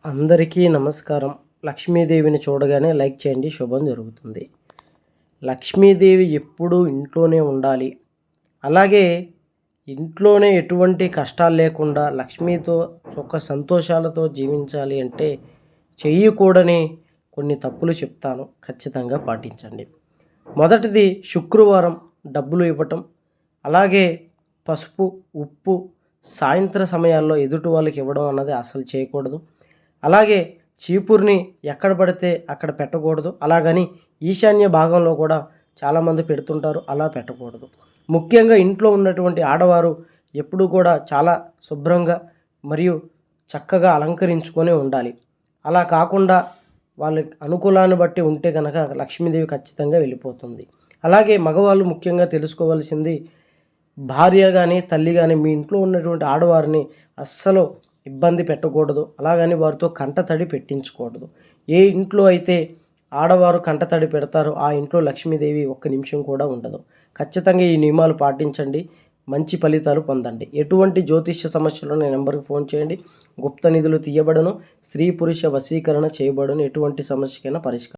అందరికీ నమస్కారం. లక్ష్మీదేవిని చూడగానే లైక్ చేయండి, శుభం జరుగుతుంది. లక్ష్మీదేవి ఎప్పుడూ ఇంట్లోనే ఉండాలి. అలాగే ఇంట్లోనే ఎటువంటి కష్టాలు లేకుండా లక్ష్మీతో సుఖ సంతోషాలతో జీవించాలి అంటే చేయకూడని కొన్ని తప్పులు చెప్తాను, ఖచ్చితంగా పాటించండి. మొదటిది శుక్రవారం డబ్బులు ఇవ్వటం, అలాగే పసుపు, ఉప్పు సాయంత్ర సమయాల్లో ఎదుటి వాళ్ళకి ఇవ్వడం అన్నది అసలు చేయకూడదు. అలాగే చీపుర్ని ఎక్కడ పడితే అక్కడ పెట్టకూడదు. అలాగని ఈశాన్య భాగంలో కూడా చాలామంది పెడుతుంటారు, అలా పెట్టకూడదు. ముఖ్యంగా ఇంట్లో ఉన్నటువంటి ఆడవారు ఎప్పుడూ కూడా చాలా శుభ్రంగా మరియు చక్కగా అలంకరించుకొని ఉండాలి. అలా కాకుండా వాళ్ళ అనుకూలాన్ని బట్టి ఉంటే కనుక లక్ష్మీదేవి ఖచ్చితంగా వెళ్ళిపోతుంది. అలాగే మగవాళ్ళు ముఖ్యంగా తెలుసుకోవాల్సింది, భార్య కానీ తల్లి కానీ మీ ఇంట్లో ఉన్నటువంటి ఆడవారిని అస్సలు ఇబ్బంది పెట్టకూడదు. అలాగని వారితో కంటతడి పెట్టించకూడదు. ఏ ఇంట్లో అయితే ఆడవారు కంటతడి పెడతారో ఆ ఇంట్లో లక్ష్మీదేవి ఒక్క నిమిషం కూడా ఉండదు. ఖచ్చితంగా ఈ నియమాలు పాటించండి, మంచి ఫలితాలు పొందండి. ఎటువంటి జ్యోతిష్య సమస్యలు నా నెంబర్కి ఫోన్ చేయండి. గుప్త నిధులు తీయబడను, స్త్రీ పురుష వశీకరణ చేయబడను. ఎటువంటి సమస్యకైనా పరిష్కారం.